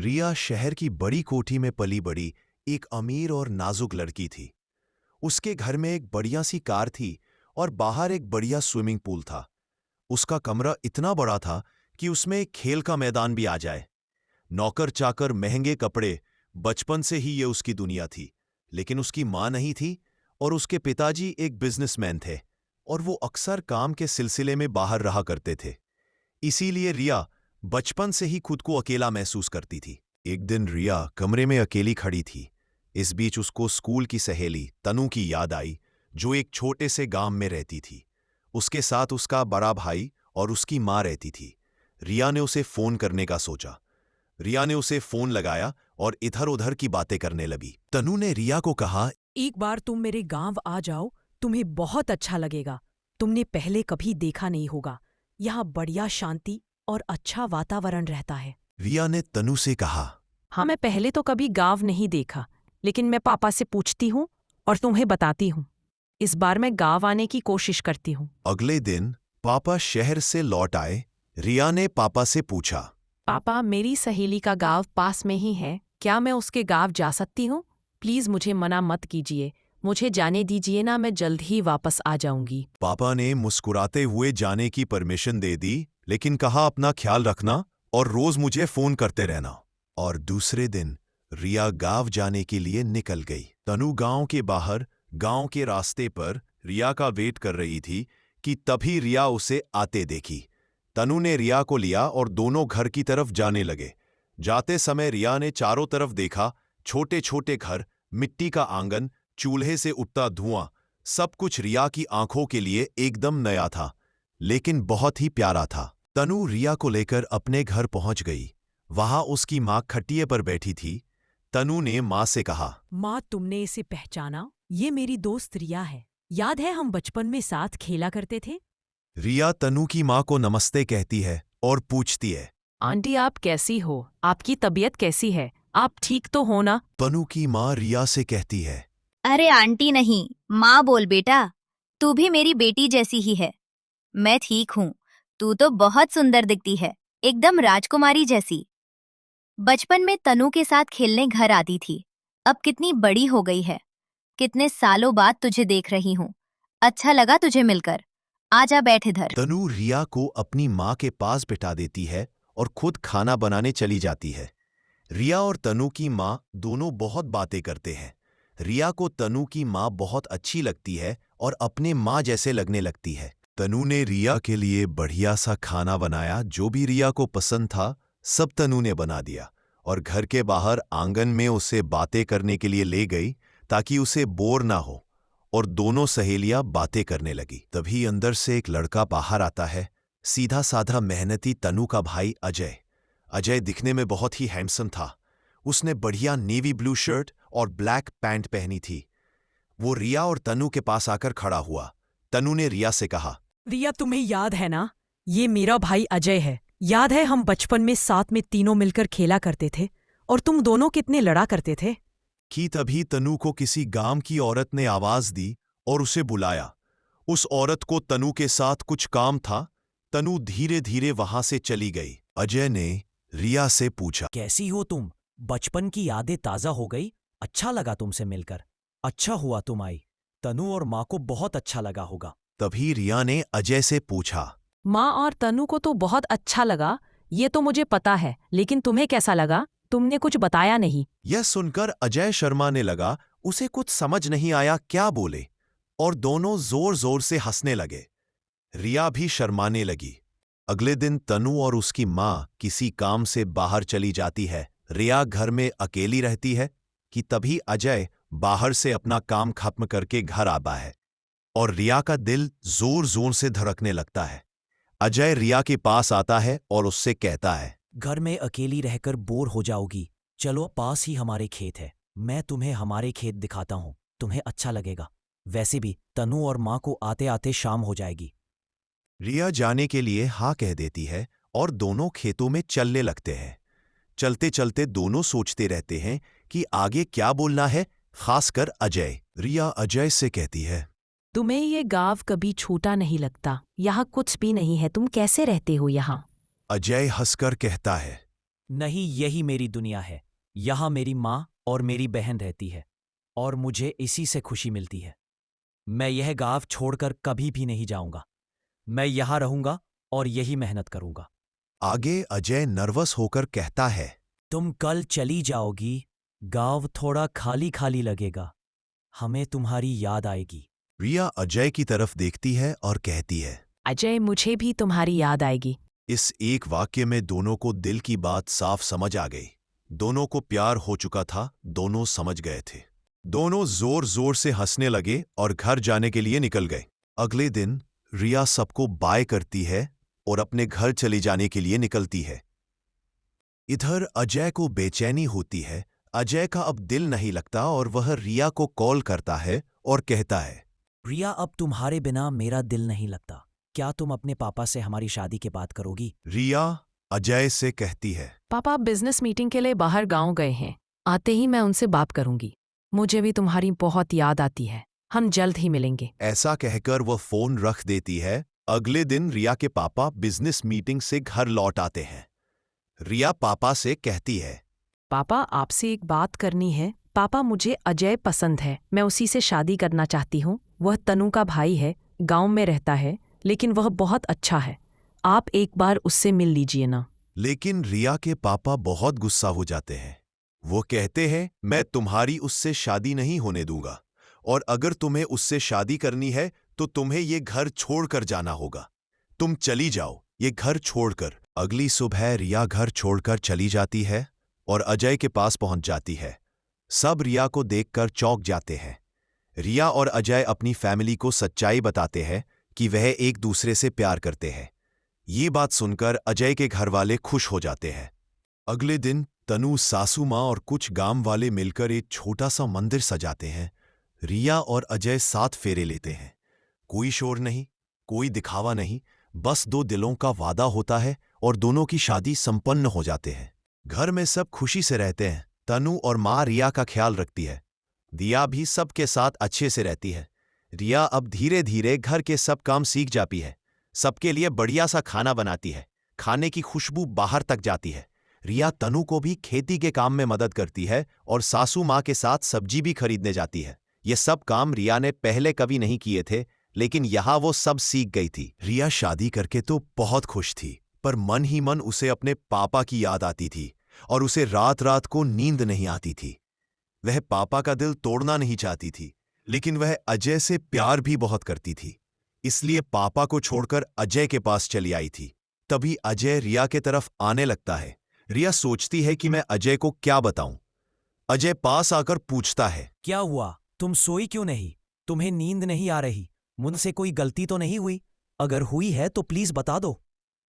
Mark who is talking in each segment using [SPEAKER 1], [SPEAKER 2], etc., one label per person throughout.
[SPEAKER 1] रिया शहर की बड़ी कोठी में पली बड़ी एक अमीर और नाजुक लड़की थी। उसके घर में एक बढ़िया सी कार थी और बाहर एक बढ़िया स्विमिंग पूल था। उसका कमरा इतना बड़ा था कि उसमें एक खेल का मैदान भी आ जाए। नौकर चाकर, महंगे कपड़े, बचपन से ही ये उसकी दुनिया थी। लेकिन उसकी मां नहीं थी और उसके पिताजी एक बिजनेसमैन थे और वो अक्सर काम के सिलसिले में बाहर रहा करते थे। इसीलिए रिया बचपन से ही खुद को अकेला महसूस करती थी। एक दिन रिया कमरे में अकेली खड़ी थी। इस बीच उसको स्कूल की सहेली तनु की याद आई, जो एक छोटे से गांव में रहती थी। उसके साथ उसका बड़ा भाई और उसकी मां रहती थी। रिया ने उसे फोन करने का सोचा। रिया ने उसे फोन लगाया और इधर उधर की बातें करने लगी। तनु ने रिया को कहा,
[SPEAKER 2] एक बार तुम मेरे गांव आ जाओ, तुम्हें बहुत अच्छा लगेगा। तुमने पहले कभी देखा नहीं होगा। यहाँ बढ़िया शांति और अच्छा वातावरण रहता है।
[SPEAKER 1] रिया ने तनु से कहा,
[SPEAKER 2] हाँ, मैं पहले तो कभी गांव नहीं देखा, लेकिन मैं पापा से पूछती हूँ और तुम्हें बताती हूँ। इस बार मैं गांव आने की कोशिश करती हूँ।
[SPEAKER 1] अगले दिन पापा शहर से लौट आए। रिया ने पापा से पूछा,
[SPEAKER 2] पापा, मेरी सहेली का गांव पास में ही है, क्या मैं उसके गांव जा सकती हूँ? प्लीज मुझे मना मत कीजिए, मुझे जाने दीजिए ना, मैं जल्द ही वापस आ जाऊंगी।
[SPEAKER 1] पापा ने मुस्कुराते हुए जाने की परमिशन दे दी, लेकिन कहा, अपना ख्याल रखना और रोज मुझे फोन करते रहना। और दूसरे दिन रिया गांव जाने के लिए निकल गई। तनु गांव के बाहर गांव के रास्ते पर रिया का वेट कर रही थी कि तभी रिया उसे आते देखी। तनु ने रिया को लिया और दोनों घर की तरफ जाने लगे। जाते समय रिया ने चारों तरफ देखा। छोटे छोटे घर, मिट्टी का आंगन, चूल्हे से उठता धुआं, सब कुछ रिया की आंखों के लिए एकदम नया था, लेकिन बहुत ही प्यारा था। तनु रिया को लेकर अपने घर पहुंच गई। वहां उसकी मां खटिये पर बैठी थी। तनु ने मां से कहा,
[SPEAKER 2] माँ, तुमने इसे पहचाना? ये मेरी दोस्त रिया है। याद है हम बचपन में साथ खेला करते थे?
[SPEAKER 1] रिया तनु की मां को नमस्ते कहती है और पूछती है,
[SPEAKER 2] आंटी, आप कैसी हो? आपकी तबीयत कैसी है? आप ठीक तो हो ना?
[SPEAKER 1] तनु की मां रिया से कहती है,
[SPEAKER 3] अरे आंटी नहीं, माँ बोल बेटा। तू भी मेरी बेटी जैसी ही है। मैं ठीक हूँ। तू तो बहुत सुंदर दिखती है, एकदम राजकुमारी जैसी। बचपन में तनु के साथ खेलने घर आती थी। अब कितनी बड़ी हो गई है। कितने सालों बाद तुझे देख रही हूँ। अच्छा लगा तुझे मिलकर। आजा, बैठ इधर।
[SPEAKER 1] तनु रिया को अपनी मां के पास बिठा देती है और खुद खाना बनाने चली जाती है। रिया और तनु की मां दोनों बहुत बातें करते हैं। रिया को तनु की मां बहुत अच्छी लगती है और अपने मां जैसे लगने लगती है। तनु ने रिया के लिए बढ़िया सा खाना बनाया। जो भी रिया को पसंद था सब तनु ने बना दिया और घर के बाहर आंगन में उसे बातें करने के लिए ले गई, ताकि उसे बोर ना हो। और दोनों सहेलियां बातें करने लगी। तभी अंदर से एक लड़का बाहर आता है। सीधा साधा मेहनती तनु का भाई अजय। अजय दिखने में बहुत ही हैंडसम था। उसने बढ़िया नेवी ब्लू शर्ट और ब्लैक पैंट पहनी थी। वो रिया और तनु के पास आकर खड़ा हुआ। तनु ने रिया से कहा,
[SPEAKER 2] रिया, तुम्हें याद है ना? ये मेरा भाई अजय है। याद है हम बचपन में साथ में तीनों मिलकर खेला करते थे और तुम दोनों कितने लड़ा करते थे?
[SPEAKER 1] कि तभी तनु को किसी गांव की औरत ने आवाज दी और उसे बुलाया। उस औरत को तनु के साथ कुछ काम था। तनु धीरे धीरे वहां से चली गई। अजय ने रिया से पूछा,
[SPEAKER 4] कैसी हो तुम? बचपन की यादें ताजा हो गई। अच्छा लगा तुमसे मिलकर। अच्छा हुआ तुम आई। तनु और माँ को बहुत अच्छा लगा होगा।
[SPEAKER 1] तभी रिया ने अजय से पूछा,
[SPEAKER 2] माँ और तनु को तो बहुत अच्छा लगा, ये तो मुझे पता है, लेकिन तुम्हें कैसा लगा? तुमने कुछ बताया नहीं।
[SPEAKER 1] यह सुनकर अजय शर्माने लगा। उसे कुछ समझ नहीं आया क्या बोले, और दोनों जोर जोर से हंसने लगे। रिया भी शर्माने लगी। अगले दिन तनु और उसकी मां किसी काम से बाहर चली जाती है। रिया घर में अकेली रहती है कि तभी अजय बाहर से अपना काम खत्म करके घर आता है और रिया का दिल जोर जोर से धड़कने लगता है। अजय रिया के पास आता है और उससे कहता है,
[SPEAKER 4] घर में अकेली रहकर बोर हो जाओगी। चलो, पास ही हमारे खेत है। मैं तुम्हें हमारे खेत दिखाता हूँ, तुम्हें अच्छा लगेगा। वैसे भी तनु और माँ को आते आते शाम हो जाएगी।
[SPEAKER 1] रिया जाने के लिए हाँ कह देती है और दोनों खेतों में चलने लगते हैं। चलते चलते दोनों सोचते रहते हैं कि आगे क्या बोलना है, खासकर अजय। रिया अजय से कहती है,
[SPEAKER 2] तुम्हें ये गांव कभी छोटा नहीं लगता? यहाँ कुछ भी नहीं है, तुम कैसे रहते हो यहाँ?
[SPEAKER 1] अजय हंसकर कहता है,
[SPEAKER 4] नहीं, यही मेरी दुनिया है। यहाँ मेरी माँ और मेरी बहन रहती है और मुझे इसी से खुशी मिलती है। मैं यह गांव छोड़कर कभी भी नहीं जाऊंगा। मैं यहाँ रहूंगा और यही मेहनत करूंगा।
[SPEAKER 1] आगे अजय नर्वस होकर कहता है।
[SPEAKER 4] तुम कल चली जाओगी, गांव थोड़ा खाली खाली लगेगा। हमें तुम्हारी याद आएगी।
[SPEAKER 1] रिया अजय की तरफ देखती है और कहती है।
[SPEAKER 2] अजय, मुझे भी तुम्हारी याद आएगी।
[SPEAKER 1] इस एक वाक्य में दोनों को दिल की बात साफ समझ आ गई। दोनों को प्यार हो चुका था, दोनों समझ गए थे। दोनों जोर जोर से हंसने लगे और घर जाने के लिए निकल गए। अगले दिन रिया सबको बाय करती है और अपने घर चले जाने के लिए निकलती है। इधर अजय को बेचैनी होती है। अजय का अब दिल नहीं लगता और वह रिया को कॉल करता है और कहता है।
[SPEAKER 4] रिया, अब तुम्हारे बिना मेरा दिल नहीं लगता। क्या तुम अपने पापा से हमारी शादी के बात करोगी?
[SPEAKER 1] रिया अजय से कहती है।
[SPEAKER 2] पापा बिजनेस मीटिंग के लिए बाहर गांव गए हैं। आते ही मैं उनसे बात करूंगी। मुझे भी तुम्हारी बहुत याद आती है। हम जल्द ही मिलेंगे।
[SPEAKER 1] ऐसा कहकर वह फोन रख देती है। अगले दिन रिया के पापा बिजनेस मीटिंग से घर लौट आते हैं। रिया पापा से कहती है।
[SPEAKER 2] पापा, आपसे एक बात करनी है। पापा, मुझे अजय पसंद है। मैं उसी से शादी करना चाहती हूँ। वह तनु का भाई है, गांव में रहता है, लेकिन वह बहुत अच्छा है। आप एक बार उससे मिल लीजिए ना।
[SPEAKER 1] लेकिन रिया के पापा बहुत गुस्सा हो जाते हैं। वो कहते हैं, मैं तुम्हारी उससे शादी नहीं होने दूंगा, और अगर तुम्हें उससे शादी करनी है तो तुम्हें ये घर छोड़कर जाना होगा। तुम चली जाओ ये घर छोड़कर। अगली सुबह रिया घर छोड़कर चली जाती है और अजय के पास पहुंच जाती है। सब रिया को देखकर चौंक जाते हैं। रिया और अजय अपनी फैमिली को सच्चाई बताते हैं कि वह एक दूसरे से प्यार करते हैं। ये बात सुनकर अजय के घर वाले खुश हो जाते हैं। अगले दिन तनु, सासू माँ और कुछ गांव वाले मिलकर एक छोटा सा मंदिर सजाते हैं। रिया और अजय 7 फेरे लेते हैं। कोई शोर नहीं, कोई दिखावा नहीं, बस 2 दिलों का वादा होता है और दोनों की शादी संपन्न हो जाते हैं। घर में सब खुशी से रहते हैं। तनु और माँ रिया का ख्याल रखती है। दिया भी सबके साथ अच्छे से रहती है। रिया अब धीरे धीरे घर के सब काम सीख जाती है। सबके लिए बढ़िया सा खाना बनाती है। खाने की खुशबू बाहर तक जाती है। रिया तनु को भी खेती के काम में मदद करती है और सासू माँ के साथ सब्जी भी खरीदने जाती है। ये सब काम रिया ने पहले कभी नहीं किए थे, लेकिन यहाँ वो सब सीख गई थी। रिया शादी करके तो बहुत खुश थी, पर मन ही मन उसे अपने पापा की याद आती थी और उसे रात रात को नींद नहीं आती थी। वह पापा का दिल तोड़ना नहीं चाहती थी, लेकिन वह अजय से प्यार भी बहुत करती थी। इसलिए पापा को छोड़कर अजय के पास चली आई थी। तभी अजय रिया के तरफ आने लगता है। रिया सोचती है कि मैं अजय को क्या बताऊं। अजय पास आकर पूछता है।
[SPEAKER 4] क्या हुआ? तुम सोई क्यों नहीं? तुम्हें नींद नहीं आ रही? मुझसे कोई गलती तो नहीं हुई? अगर हुई है तो प्लीज बता दो।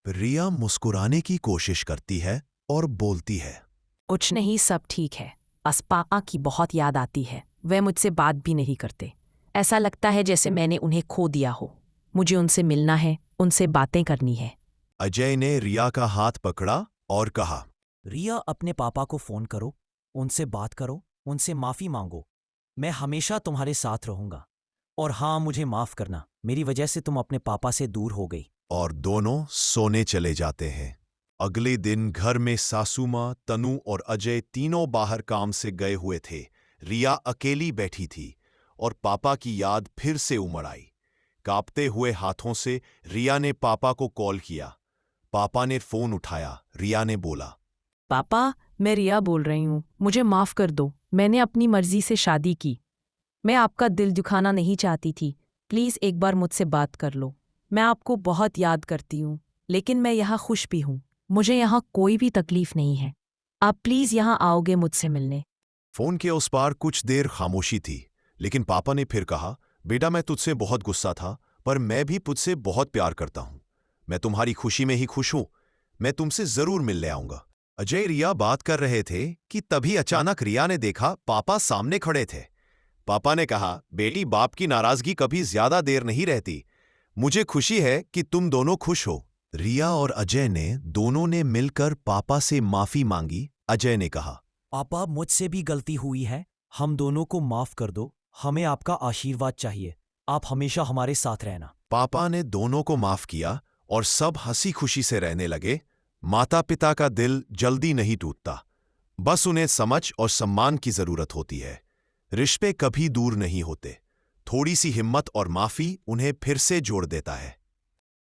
[SPEAKER 1] रिया मुस्कुराने की कोशिश करती है और बोलती है।
[SPEAKER 2] कुछ नहीं, सब ठीक है। बस पापा की बहुत याद आती है। वे मुझसे बात भी नहीं करते। ऐसा लगता है जैसे मैंने उन्हें खो दिया हो। मुझे उनसे मिलना है, उनसे बातें करनी है।
[SPEAKER 1] अजय ने रिया का हाथ पकड़ा और कहा।
[SPEAKER 4] रिया, अपने पापा को फोन करो, उनसे बात करो, उनसे माफी मांगो। मैं हमेशा तुम्हारे साथ रहूंगा। और हाँ, मुझे माफ करना, मेरी वजह से तुम अपने पापा से दूर हो गई।
[SPEAKER 1] और दोनों सोने चले जाते हैं। अगले दिन घर में सासू माँ, तनु और अजय तीनों बाहर काम से गए हुए थे। रिया अकेली बैठी थी और पापा की याद फिर से उमड़ आई। कांपते हुए हाथों से रिया ने पापा को कॉल किया। पापा ने फोन उठाया। रिया ने बोला।
[SPEAKER 2] पापा, मैं रिया बोल रही हूँ। मुझे माफ कर दो। मैंने अपनी मर्जी से शादी की। मैं आपका दिल दुखाना नहीं चाहती थी। प्लीज़ एक बार मुझसे बात कर लो। मैं आपको बहुत याद करती हूँ, लेकिन मैं यहाँ खुश भी हूँ। मुझे यहाँ कोई भी तकलीफ नहीं है। आप प्लीज़ यहाँ आओगे मुझसे मिलने?
[SPEAKER 1] फोन के उस पार कुछ देर खामोशी थी, लेकिन पापा ने फिर कहा। बेटा, मैं तुझसे बहुत गुस्सा था, पर मैं भी तुझसे बहुत प्यार करता हूँ। मैं तुम्हारी खुशी में ही खुश हूँ। मैं तुमसे जरूर मिलने आऊंगा। अजय रिया बात कर रहे थे कि तभी अचानक रिया ने देखा पापा सामने खड़े थे। पापा ने कहा, बेटी, बाप की नाराजगी कभी ज्यादा देर नहीं रहती। मुझे खुशी है कि तुम दोनों खुश हो। रिया और अजय ने दोनों ने मिलकर पापा से माफी मांगी। अजय ने कहा।
[SPEAKER 4] पापा, मुझसे भी गलती हुई है। हम दोनों को माफ कर दो। हमें आपका आशीर्वाद चाहिए। आप हमेशा हमारे साथ रहना।
[SPEAKER 1] पापा ने दोनों को माफ किया और सब हंसी खुशी से रहने लगे। माता पिता का दिल जल्दी नहीं टूटता, बस उन्हें समझ और सम्मान की जरूरत होती है। रिश्ते कभी दूर नहीं होते, थोड़ी सी हिम्मत और माफी उन्हें फिर से जोड़ देता है।